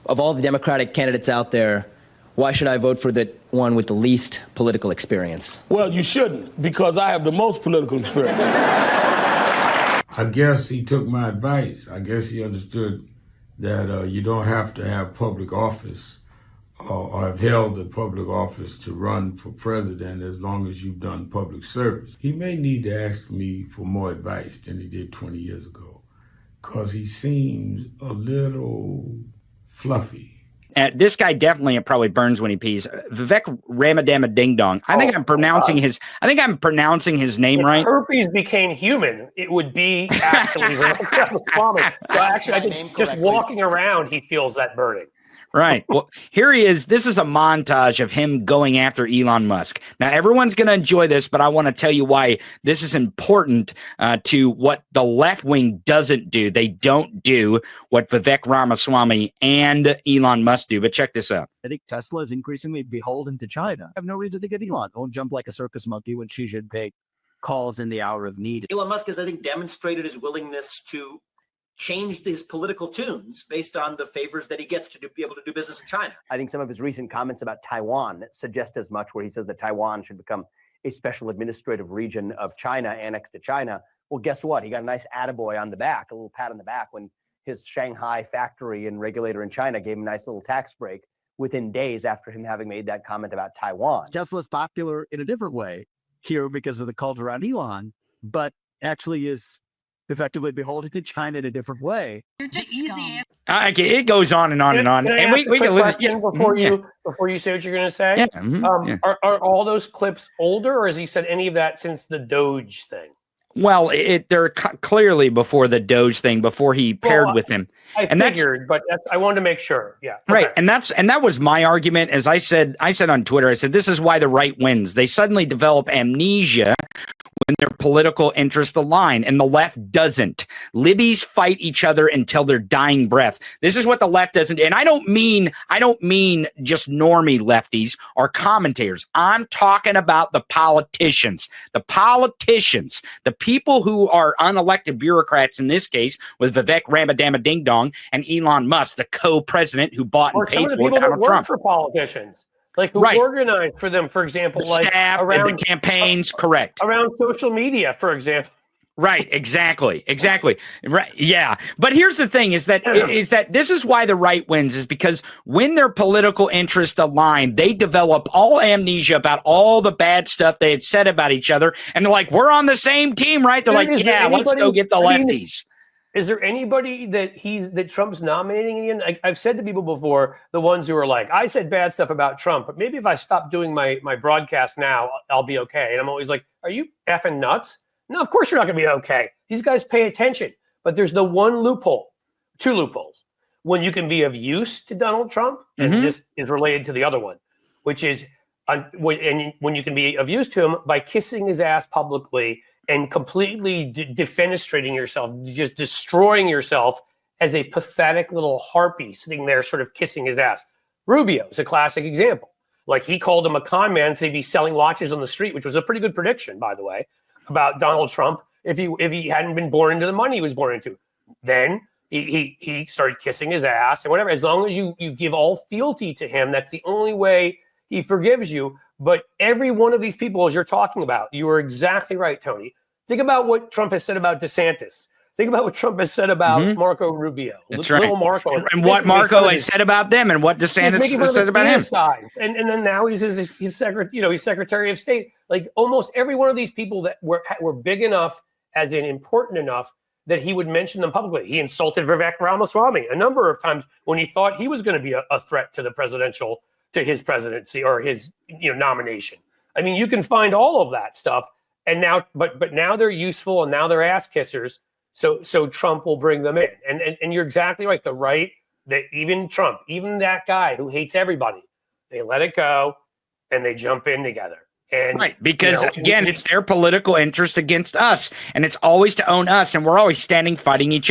of all the Democratic candidates out there, why should I vote for the one with the least political experience? Well, you shouldn't, because I have the most political experience. I guess he took my advice. I guess he understood that you don't have to have public office or have held the public office to run for president as long as you've done public service. He may need to ask me for more advice than he did 20 years ago, because he seems a little fluffy. This guy definitely probably burns when he pees. Vivek Ramaswamy Ding Dong. I think I'm pronouncing his name if right. Herpes became human, it would be actually Vivek Ramaswamy. So actually, I think just walking around, he feels that burning. Right. Well, here he is. This is a montage of him going after Elon Musk. Now, everyone's going to enjoy this, but I want to tell you why this is important to what the left wing doesn't do. They don't do what Vivek Ramaswamy and Elon Musk do. But check this out. I think Tesla is increasingly beholden to China. I have no reason to get Elon. Won't jump like a circus monkey when Xi Jinping calls in the hour of need. Elon Musk has, I think, demonstrated his willingness to change his political tunes based on the favors that he gets to be able to do business in China. I think some of his recent comments about Taiwan suggest as much, where he says that Taiwan should become a special administrative region of China, annexed to China. Well, guess what? He got a nice attaboy on the back, a little pat on the back, when his Shanghai factory and regulator in China gave him a nice little tax break within days after him having made that comment about Taiwan. Tesla's popular in a different way here because of the cult around Elon, but actually is effectively beholden to China in a different way. Okay, it goes on and on and on. And we can listen before you say what you're going to say. Yeah. Are all those clips older, or has he said any of that since the Doge thing? Well, they're clearly before the Doge thing, before he paired with him. I figured, but I wanted to make sure. Yeah, right. And that was my argument. As I said on Twitter, I said this is why the right wins. They suddenly develop amnesia when their political interests align, and the left doesn't. Libbies fight each other until their dying breath. This is what the left doesn't. And I don't mean just normie lefties or commentators. I'm talking about the politicians, the people who are unelected bureaucrats in this case, with Vivek Ramaswamy Ding Dong and Elon Musk, the co-president who bought and paid for Donald Trump. For politicians. Like who organized for them, for example, the like staff around and the campaigns, correct. Around social media, for example. Right, exactly. Right, yeah. But here's the thing: is that this is why the right wins, is because when their political interests align, they develop all amnesia about all the bad stuff they had said about each other, and they're like, "We're on the same team, right?" They're like, "Yeah, let's go get the lefties." Is there anybody that Trump's nominating again? I've said to people before, the ones who are like, I said bad stuff about Trump, but maybe if I stop doing my broadcast now, I'll be okay. And I'm always like, are you effing nuts? No, of course you're not going to be okay. These guys pay attention. But there's the one loophole, two loopholes. When you can be of use to Donald Trump, and this is related to the other one, which is when you can be of use to him by kissing his ass publicly and completely defenestrating yourself, just destroying yourself as a pathetic little harpy sitting there sort of kissing his ass. Rubio is a classic example. Like, he called him a con man, so he'd be selling watches on the street, which was a pretty good prediction, by the way, about Donald Trump if he hadn't been born into the money he was born into. Then he started kissing his ass and whatever. As long as you give all fealty to him, that's the only way he forgives you. But every one of these people, as you're talking about, you are exactly right, Tony. Think about what Trump has said about DeSantis. Think about what Trump has said about Marco Rubio. That's right. Little Marco. And what Marco has said about them, and what DeSantis has said about him. Side. And then now he's Secretary of State. Like, almost every one of these people that were big enough, as in important enough, that he would mention them publicly. He insulted Vivek Ramaswamy a number of times when he thought he was going to be a threat to his presidency or his nomination. I mean, you can find all of that stuff, and now, but now they're useful, and now they're ass kissers. So Trump will bring them in, and you're exactly right. The right, that even Trump, even that guy who hates everybody, they let it go, and they jump in together. And, right, because again, it's their political interest against us, and it's always to own us, and we're always fighting each other.